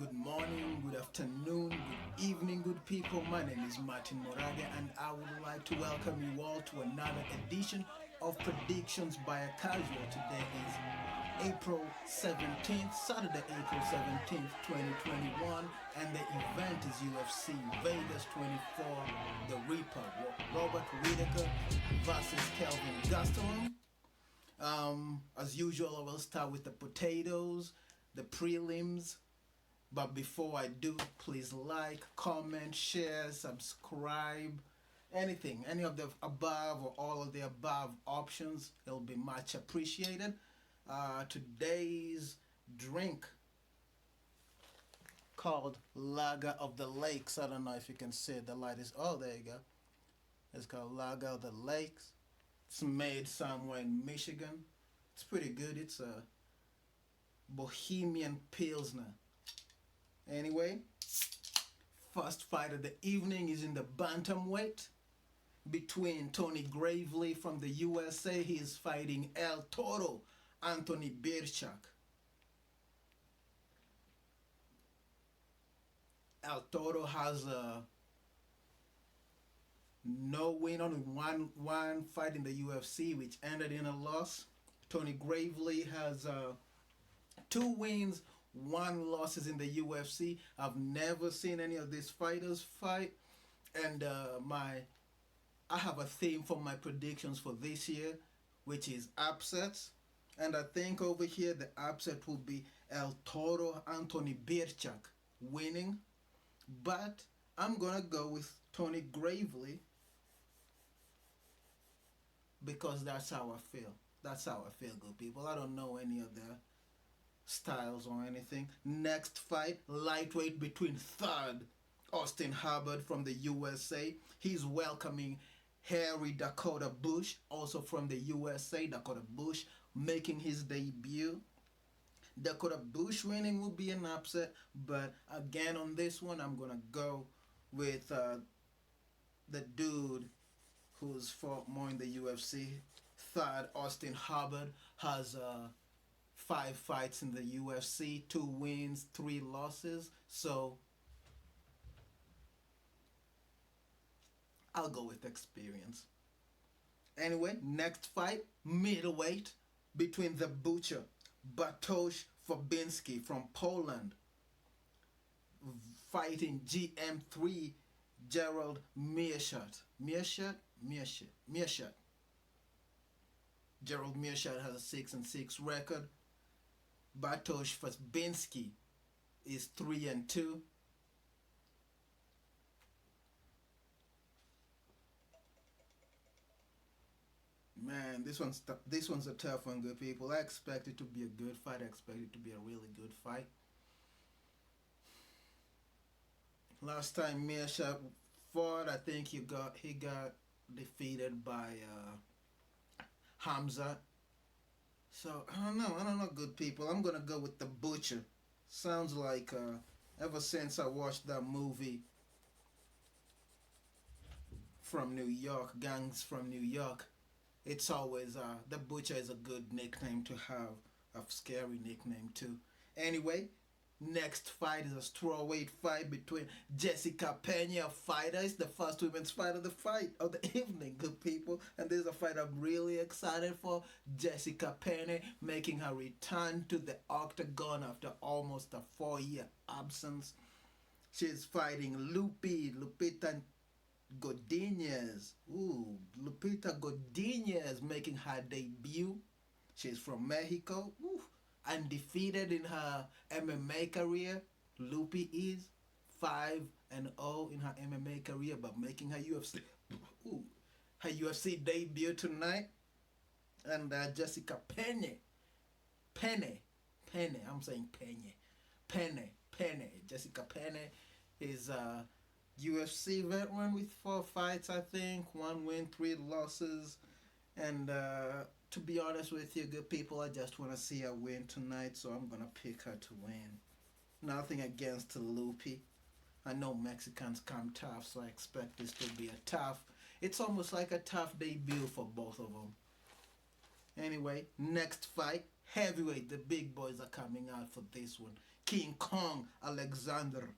Good morning, good afternoon, good evening, good people. My name is Martin Moraga, and I would like to welcome you all to another edition of Predictions by a Casual. Today is April 17th, Saturday, April 17th, 2021, and the event is UFC Vegas 24, The Reaper, Robert Whittaker versus Kelvin Gastelum. As usual, I will start with the potatoes, the prelims. But before I do, please like, comment, share, subscribe, anything, any of the above or all of the above options, it'll be much appreciated. Today's drink called Lager of the Lakes. I don't know if you can see it. The light is, oh, there you go. It's called Lager of the Lakes. It's made somewhere in Michigan. It's pretty good. It's a Bohemian Pilsner. Anyway, first fight of the evening is in the bantamweight between Tony Gravely from the USA. He is fighting El Toro, Anthony Birchak. El Toro has no win, only one fight in the UFC, which ended in a loss. Tony Gravely has 2 wins, 1 losses in the UFC. I've never seen any of these fighters fight, and I have a theme for my predictions for this year, which is upsets. And I think over here the upset will be El Toro Anthony Birchak winning, but I'm gonna go with Tony Gravely because that's how I feel. That's how I feel, good people. I don't know any of the styles or anything. Next fight, lightweight between Thud, Austin Hubbard from the USA. He's welcoming Harry Dakota Bush, also from the USA. Dakota Bush making his debut. Dakota Bush winning will be an upset, but again on this one I'm gonna go with the dude who's fought more in the UFC. Thud Austin Hubbard has 5 fights in the UFC, 2 wins, 3 losses. So I'll go with experience. Anyway, next fight, middleweight between the Butcher, Bartosz Fabinski from Poland, fighting GM3 Gerald Meerschaert. Meerschaert. Gerald Meerschaert has a 6-6 record. Bartosz Fabinski is 3-2. Man, this one's a tough one, good people. I expect it to be a good fight. I expect it to be a really good fight. Last time Meerschaert fought, I think he got defeated by Hamza. So I don't know, good people. I'm gonna go with the Butcher. Sounds like ever since I watched that movie from New York, Gangs from New York, it's always the Butcher is a good nickname to have, a scary nickname too. Anyway, next fight is a strawweight fight between Jessica Penne, a fighter. It's the first women's fight of the evening, good people. And this is a fight I'm really excited for. Jessica Penne making her return to the octagon after almost a 4-year absence. She's fighting Lupita Godinez. Lupita Godinez making her debut. She's from Mexico. Undefeated in her MMA career. Loopy is 5-0 in her MMA career, but making her UFC debut tonight. And Jessica Penne. I'm saying Penne. Jessica Penne is a UFC veteran with 4 fights, I think. 1 win, 3 losses, and to be honest with you, good people, I just want to see her win tonight, so I'm going to pick her to win. Nothing against Loopy. I know Mexicans come tough, so I expect this to be a tough. It's almost like a tough debut for both of them. Anyway, next fight, heavyweight, the big boys are coming out for this one. King Kong Alexander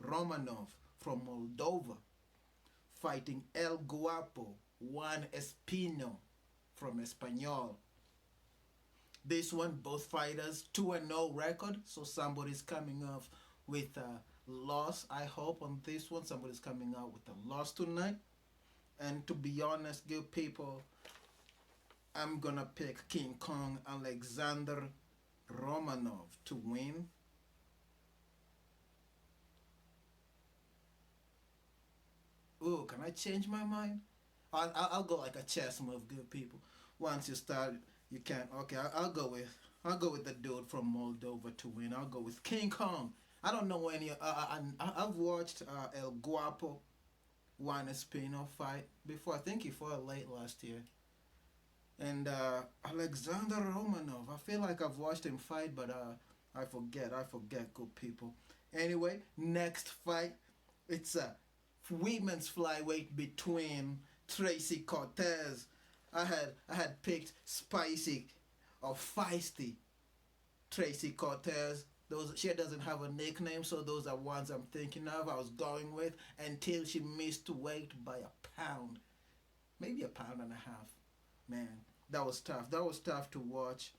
Romanov from Moldova fighting El Guapo Juan Espino from Espanol. This one, both fighters 2-0 record, so somebody's coming off with a loss. I hope on this one somebody's coming out with a loss tonight. And to be honest, good people, I'm gonna pick King Kong Alexander Romanov to win. Ooh, can I change my mind? I'll go like a chess move, good people. Once you start, you can't. Okay, I'll go with the dude from Moldova to win. I'll go with King Kong. I don't know any. I've watched El Guapo Juan Espino fight before. I think he fought late last year. And Alexander Romanov. I feel like I've watched him fight, but I forget. Good people. Anyway, next fight, it's a women's flyweight between Tracy Cortez. I had picked spicy or feisty Tracy Cortez. She doesn't have a nickname, so those are ones I'm thinking of. I was going with until she missed weight by a pound, maybe a pound and a half. Man, that was tough. That was tough to watch.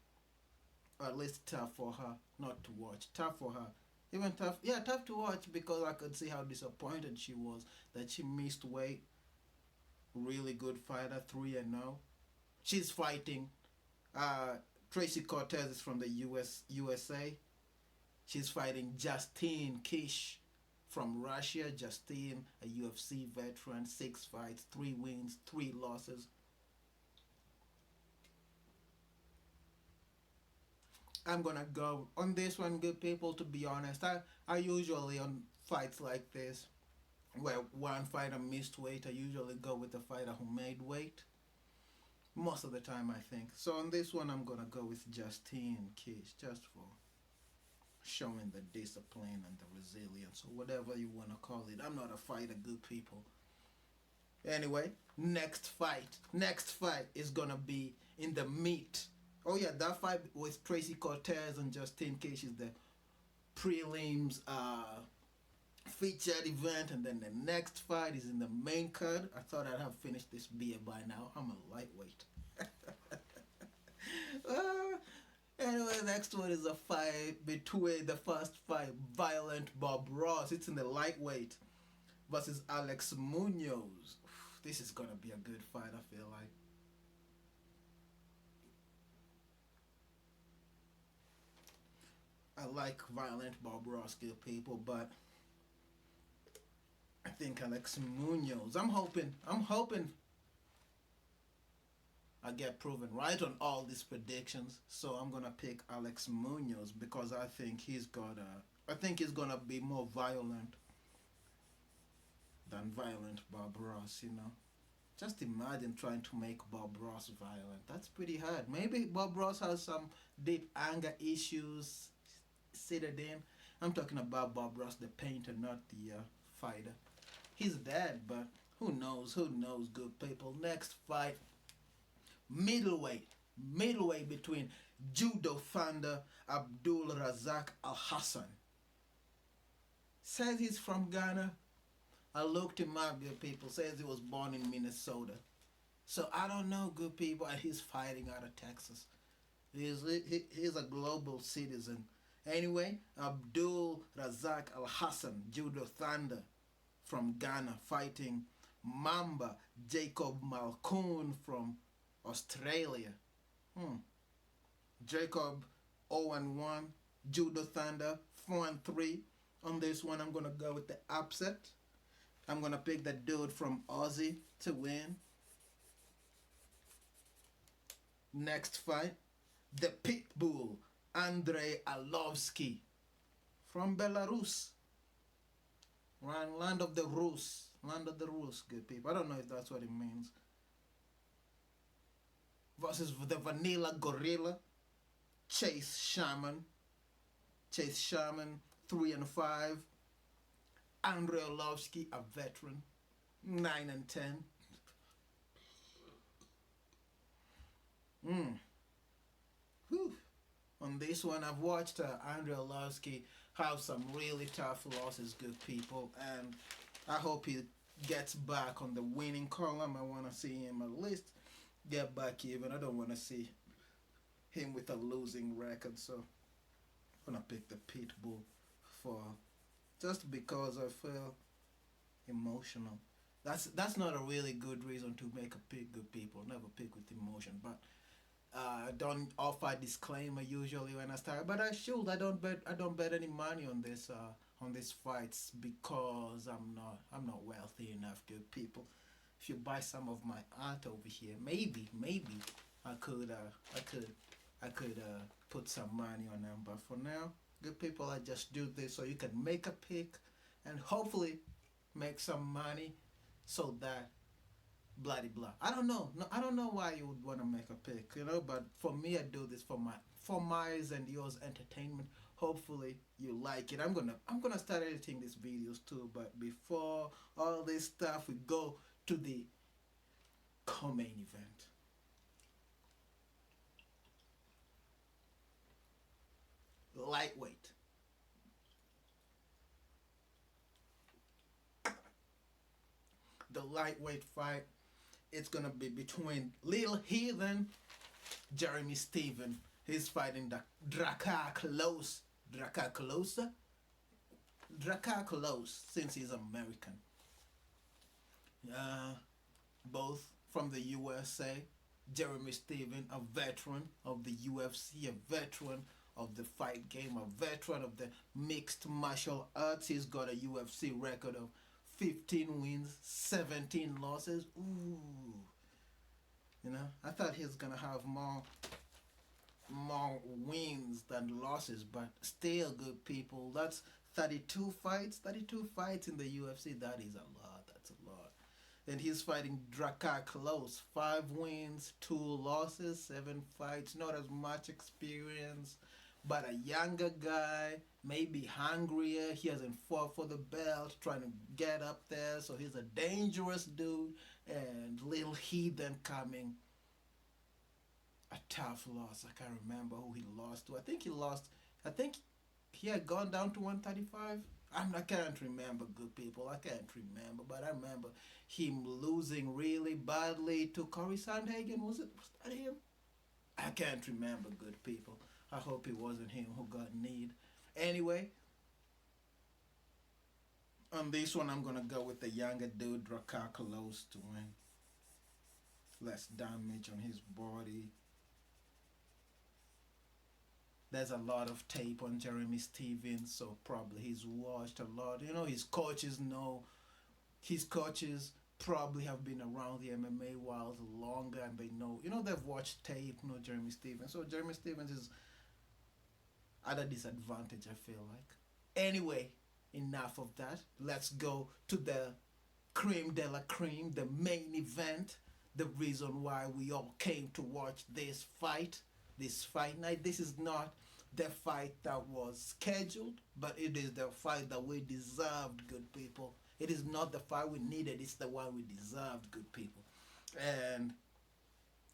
Or at least tough for her, not to watch. Tough for her. Even tough, yeah, tough to watch because I could see how disappointed she was that she missed weight. Really good fighter, 3-0. She's fighting. Tracy Cortez is from the USA. She's fighting Justine Kish from Russia. Justine, a UFC veteran, 6 fights, 3 wins, 3 losses. I'm gonna go on this one, good people. To be honest, I usually on fights like this, where one fighter missed weight, I usually go with the fighter who made weight. Most of the time, I think. So on this one, I'm gonna go with Justine Kish, just for showing the discipline and the resilience, or whatever you wanna call it. I'm not a fighter, good people. Anyway, next fight is gonna be in the meat. Oh yeah, that fight with Tracy Cortez and Justine Kish is the prelims featured event, and then the next fight is in the main card. I thought I'd have finished this beer by now. I'm a lightweight. Anyway, next one is a fight between the first fight, Violent Bob Ross. It's in the lightweight versus Alex Munoz. This is gonna be a good fight, I feel like. I like Violent Bob Ross, good people, but I think Alex Munoz. I'm hoping I get proven right on all these predictions. So I'm gonna pick Alex Munoz because I think he's gonna be more violent than Violent Bob Ross, you know. Just imagine trying to make Bob Ross violent. That's pretty hard. Maybe Bob Ross has some deep anger issues seated in. I'm talking about Bob Ross, the painter, not the fighter. He's dead, but who knows? Who knows, good people? Next fight, middleweight between Judo Thunder Abdul Razak Al Hassan. Says he's from Ghana. I looked him up, good people. Says he was born in Minnesota. So I don't know, good people. And he's fighting out of Texas. He's a global citizen. Anyway, Abdul Razak Al Hassan, Judo Thunder from Ghana, fighting Mamba Jacob Malkoun from Australia. Jacob 0-1, Judo Thunder 4-3. On this one, I'm gonna go with the upset. I'm gonna pick the dude from Aussie to win. Next fight, the Pitbull Andrei Arlovsky from Belarus. Land of the Rus. Land of the Rus, good people. I don't know if that's what it means. Versus the Vanilla Gorilla, Chase Sherman. 3-5. Andrei Arlovsky, a veteran, 9-10. Whew. On this one, I've watched Andrei Arlovski have some really tough losses, good people, and I hope he gets back on the winning column. I want to see him at least get back even. I don't want to see him with a losing record, so I'm gonna pick the Pitbull for just because I feel emotional. That's not a really good reason to make a pick, good people. Never pick with emotion, but I don't offer disclaimer usually when I start, but I should. I don't bet any money on these fights because I'm not wealthy enough, good people. If you buy some of my art over here, maybe I could put some money on them. But for now, good people, I just do this so you can make a pick and hopefully make some money so that bloody blah. I don't know. No, I don't know why you would want to make a pick, but for me I do this for my and yours entertainment. Hopefully you like it. I'm gonna start editing these videos too, but before all this stuff we go to the co-main event. Lightweight. The lightweight fight, it's gonna be between Lil Heathen, Jeremy Steven. He's fighting the Drakkar Klose. Drakkar Klose, since he's American. Both from the USA. Jeremy Steven, a veteran of the UFC, a veteran of the fight game, a veteran of the mixed martial arts. He's got a UFC record of 15 wins, 17 losses. Ooh. I thought he was gonna have more wins than losses, but still, good people. That's 32 fights. 32 fights in the UFC. That is a lot. That's a lot. And he's fighting Drakkar Klose. 5 wins, 2 losses, 7 fights. Not as much experience, but a younger guy, maybe hungrier. He hasn't fought for the belt, trying to get up there. So he's a dangerous dude. And Lil Heathen coming. A tough loss. I can't remember who he lost to. I think he had gone down to 135. I can't remember, good people. I can't remember. But I remember him losing really badly to Corey Sandhagen. Was that him? I can't remember, good people. I hope it wasn't him who got kneed. Anyway, on this one, I'm going to go with the younger dude, Drakkar Klose, to win. Less damage on his body. There's a lot of tape on Jeremy Stevens, so probably he's watched a lot. His coaches know. His coaches probably have been around the MMA world longer, and they know. They've watched tape, Jeremy Stevens. So Jeremy Stevens is at a disadvantage, I feel like. Anyway, enough of that. Let's go to the creme de la creme, the main event. The reason why we all came to watch this fight night. This is not the fight that was scheduled, but it is the fight that we deserved, good people. It is not the fight we needed, it's the one we deserved, good people. And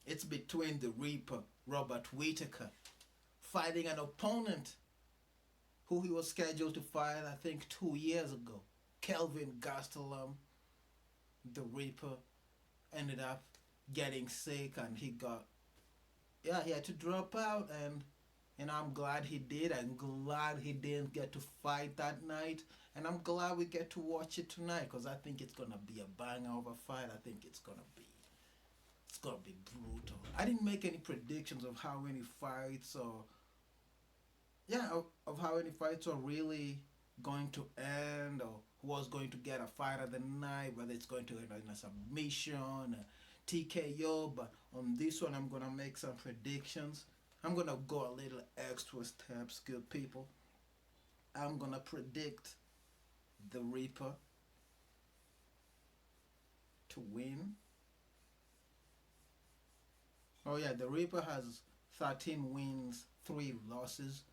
it's between the Reaper, Robert Whittaker, fighting an opponent who he was scheduled to fight, I think, 2 years ago. Kelvin Gastelum. The Reaper ended up getting sick and he had to drop out, and I'm glad he did. I'm glad he didn't get to fight that night, and I'm glad we get to watch it tonight because I think it's gonna be a banger of a fight. I think it's gonna be brutal. I didn't make any predictions of how many fights of how many fights are really going to end or who was going to get a fight of the night, whether it's going to end in a submission, a TKO, but on this one I'm going to make some predictions. I'm going to go a little extra steps, good people. I'm going to predict the Reaper to win. Oh yeah, the Reaper has 13 wins, 3 losses.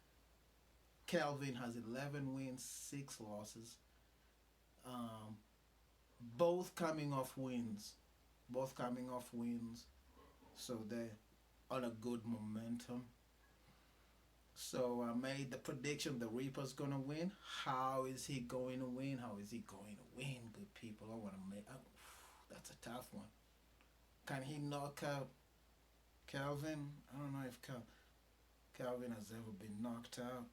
Kelvin has 11 wins, 6 losses. Both coming off wins. So they're on a good momentum. So I made the prediction the Reaper's gonna win. How is he going to win? How is he going to win, good people? I want to make. Oh, that's a tough one. Can he knock out Kelvin? I don't know if Kelvin has ever been knocked out.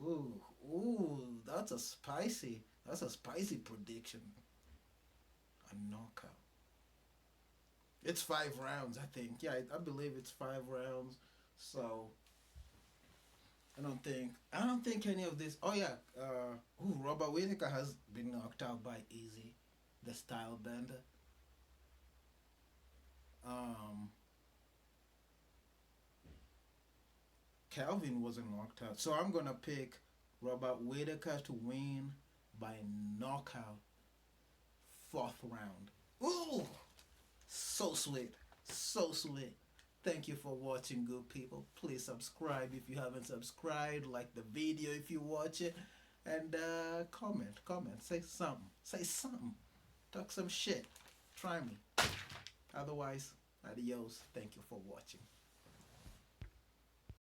Ooh, ooh, that's a spicy. That's a spicy prediction. A knockout. It's 5 rounds, I think. Yeah, I believe it's 5 rounds. So I don't think any of this. Oh yeah, Robert Whittaker has been knocked out by Easy, the style bender. Um, Kelvin wasn't knocked out, so I'm gonna pick Robert Whittaker to win by knockout, fourth round. Ooh, so sweet, so sweet. Thank you for watching, good people. Please subscribe if you haven't subscribed. Like the video if you watch it, and comment, say something, talk some shit. Try me. Otherwise, adios. Thank you for watching.